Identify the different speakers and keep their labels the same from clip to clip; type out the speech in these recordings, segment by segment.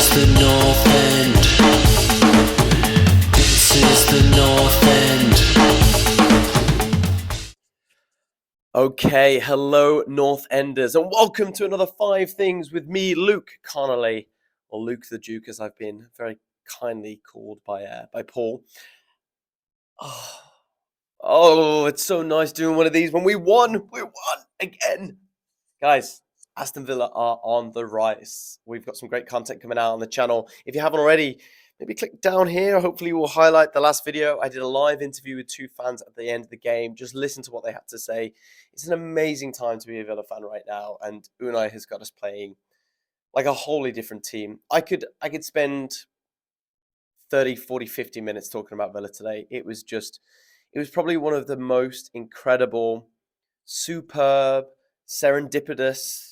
Speaker 1: is the North End. This is the North End.
Speaker 2: Okay, hello North Enders, and welcome to another 5 Things with me, Luke Connolly, or Luke the Duke, as I've been very kindly called by Paul. Oh, it's so nice doing one of these when we won again. Guys, Aston Villa are on the rise. We've got some great content coming out on the channel. If you haven't already, maybe click down here. Hopefully we'll highlight the last video. I did a live interview with 2 fans at the end of the game. Just listen to what they had to say. It's an amazing time to be a Villa fan right now, and Unai has got us playing like a wholly different team. I could spend 30, 40, 50 minutes talking about Villa today. It was probably one of the most incredible, superb, serendipitous,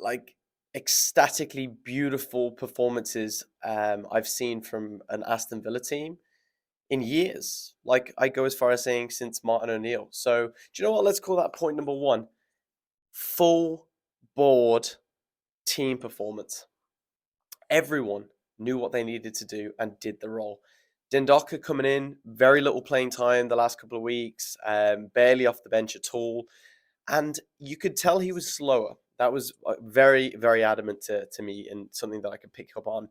Speaker 2: like ecstatically beautiful performances I've seen from an Aston Villa team in years. Like, I go as far as saying since Martin O'Neill. So do you know what? Let's call that point number 1. Full board team performance. Everyone knew what they needed to do and did the role. Dendaka coming in, very little playing time the last couple of weeks, barely off the bench at all. And you could tell he was slower. That was very, very adamant to me, and something that I could pick up on.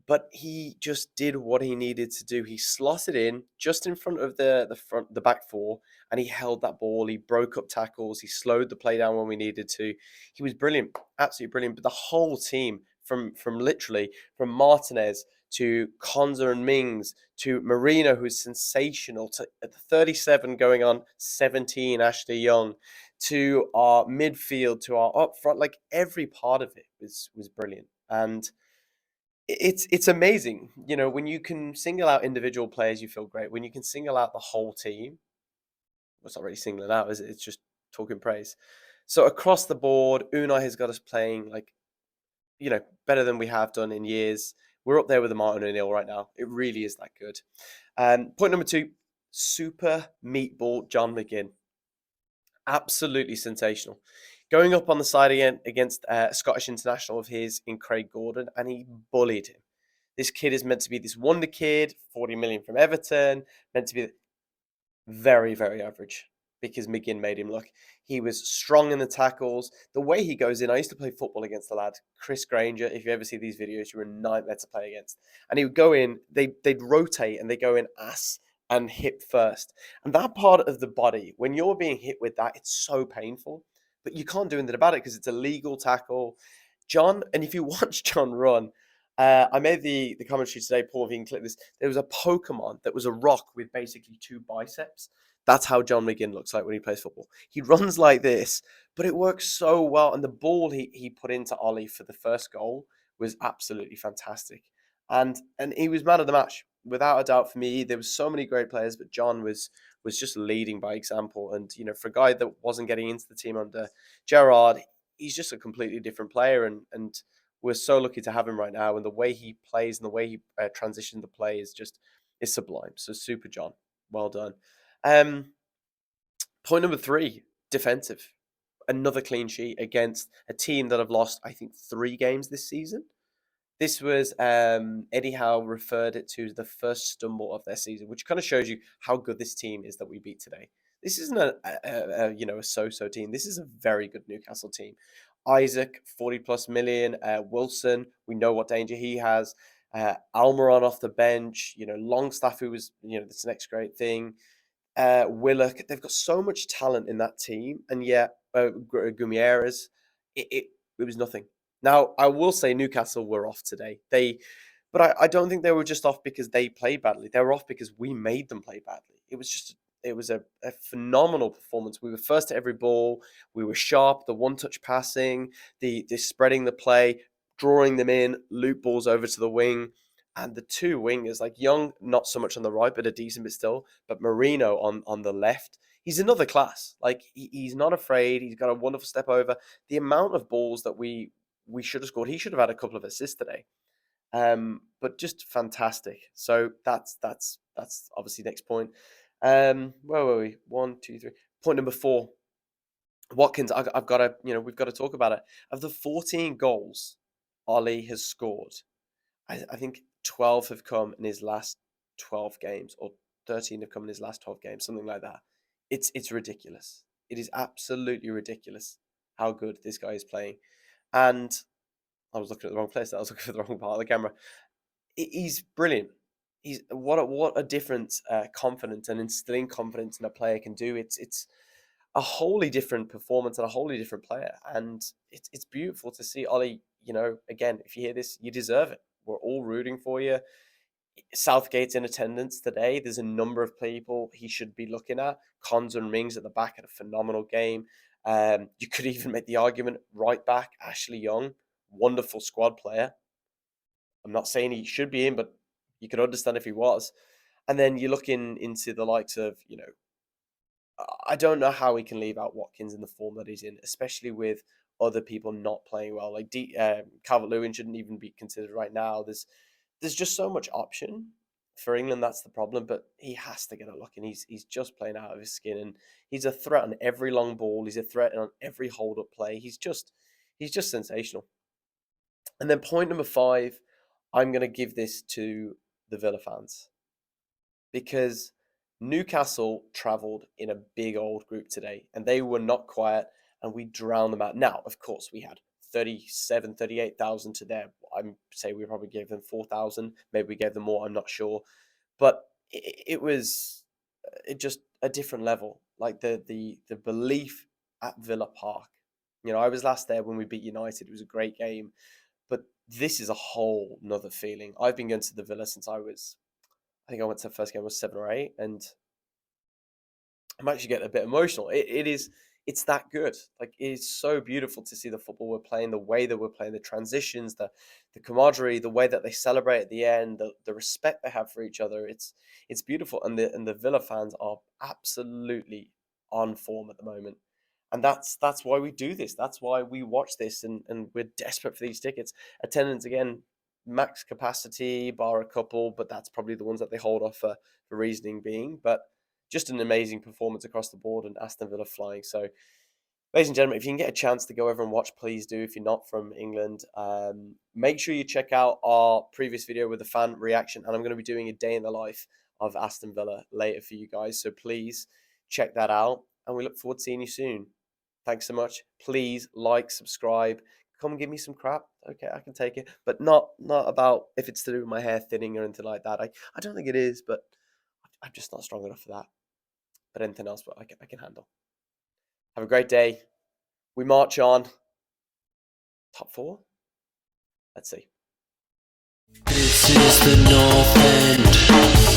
Speaker 2: But he just did what he needed to do. He slotted in just in front of the back four, and he held that ball. He broke up tackles. He slowed the play down when we needed to. He was brilliant, absolutely brilliant. But the whole team, from Martinez to Konza and Mings to Marino, who's sensational, to at the 37 going on 17, Ashley Young, to our midfield, to our up front, like every part of it was brilliant. And it's amazing, you know, when you can single out individual players, you feel great. When you can single out the whole team, well, it's not really singling out, is it? It's just talking praise. So across the board, Unai has got us playing like, you know, better than we have done in years. We're up there with the Martin O'Neill right now. It really is that good. Point number 2, super meatball John McGinn. Absolutely sensational. Going up on the side again against a Scottish international of his in Craig Gordon, and he bullied him. This kid is meant to be this wonder kid, 40 million from Everton, meant to be very, very average because McGinn made him look. He was strong in the tackles. The way he goes in, I used to play football against the lad, Chris Granger. If you ever see these videos, you're a nightmare to play against. And he would go in, they'd rotate and they go in ass and hip first. And that part of the body, when you're being hit with that, it's so painful. But you can't do anything about it because it's a legal tackle. John, and if you watch John run, I made the commentary today, Paul, if you can click this. There was a Pokemon that was a rock with basically 2 biceps. That's how John McGinn looks like when he plays football. He runs like this, but it works so well. And the ball he put into Ollie for the first goal was absolutely fantastic. And he was man of the match, without a doubt for me. There was so many great players, but John was just leading by example. And, you know, for a guy that wasn't getting into the team under Gerrard, he's just a completely different player. And we're so lucky to have him right now. And the way he plays and the way he transitioned the play is sublime. So super John. Well done. Point number 3, defensive. Another clean sheet against a team that have lost, I think, 3 games this season. This was Eddie Howe referred it to the first stumble of their season, which kind of shows you how good this team is that we beat today. This isn't a so-so team. This is a very good Newcastle team. Isaac, 40 plus million. Wilson, we know what danger he has. Almiron off the bench. You know, Longstaff, who was, you know, this next great thing. Willock, they've got so much talent in that team, and yet Gumieras, it was nothing. Now, I will say Newcastle were off today. But I don't think they were just off because they played badly. They were off because we made them play badly. It was a phenomenal performance. We were first to every ball. We were sharp. The one-touch passing, the spreading the play, drawing them in, loop balls over to the wing. And the 2 wingers, like Young, not so much on the right, but a decent bit still. But Marino on the left, he's another class. Like, he's not afraid. He's got a wonderful step over. The amount of balls that we should have scored, he should have had a couple of assists today. But just fantastic. So that's obviously next point. Where were we? 1, 2, 3. Point number 4. Watkins, I've got to, we've got to talk about it. Of the 14 goals Ollie has scored, I think 12 have come in his last 12 games, or 13 have come in his last 12 games, something like that. It's ridiculous. It is absolutely ridiculous how good this guy is playing. And I was looking at the wrong place. I was looking for the wrong part of the camera. He's brilliant. He's what a difference confidence and instilling confidence in a player can do. It's a wholly different performance and a wholly different player, and it's beautiful to see Ollie. Again, if you hear this, you deserve it. We're all rooting for you. Southgate's in attendance today. There's a number of people he should be looking at. Cons and Rings at the back had a phenomenal game. You could even make the argument right back, Ashley Young, wonderful squad player. I'm not saying he should be in, but you could understand if he was. And then you're looking into the likes of, I don't know how he can leave out Watkins in the form that he's in, especially with other people not playing well. Like Calvert-Lewin shouldn't even be considered right now. There's just so much option for England. That's the problem. But he has to get a look, and he's just playing out of his skin. And he's a threat on every long ball. He's a threat on every hold-up play. He's just sensational. And then point number 5, I'm going to give this to the Villa fans, because Newcastle travelled in a big old group today, and they were not quiet, and we drowned them out. Now, of course, we had 38,000 to them. I'm say we probably gave them 4,000. Maybe we gave them more. I'm not sure, but it was just a different level. Like the belief at Villa Park. I was last there when we beat United. It was a great game, but this is a whole nother feeling. I've been going to the Villa since I think I went to the first game I was 7 or 8, and I'm actually getting a bit emotional. It's that good. Like, it is so beautiful to see the football we're playing, the way that we're playing, the transitions, the camaraderie, the way that they celebrate at the end, the respect they have for each other. It's beautiful, and the Villa fans are absolutely on form at the moment. And that's why we do this. That's why we watch this, and we're desperate for these tickets. Attendance, again, max capacity, bar a couple, but that's probably the ones that they hold off for reasoning being. But just an amazing performance across the board, and Aston Villa flying. So, ladies and gentlemen, if you can get a chance to go over and watch, please do. If you're not from England, make sure you check out our previous video with the fan reaction, and I'm going to be doing a day in the life of Aston Villa later for you guys. So please check that out, and we look forward to seeing you soon. Thanks so much. Please like, subscribe. Come give me some crap. Okay, I can take it, but not about if it's to do with my hair thinning or anything like that. I don't think it is, but I'm just not strong enough for that. But anything else, but I can handle. Have a great day. We march on. Top 4? Let's see.
Speaker 1: This is the North End.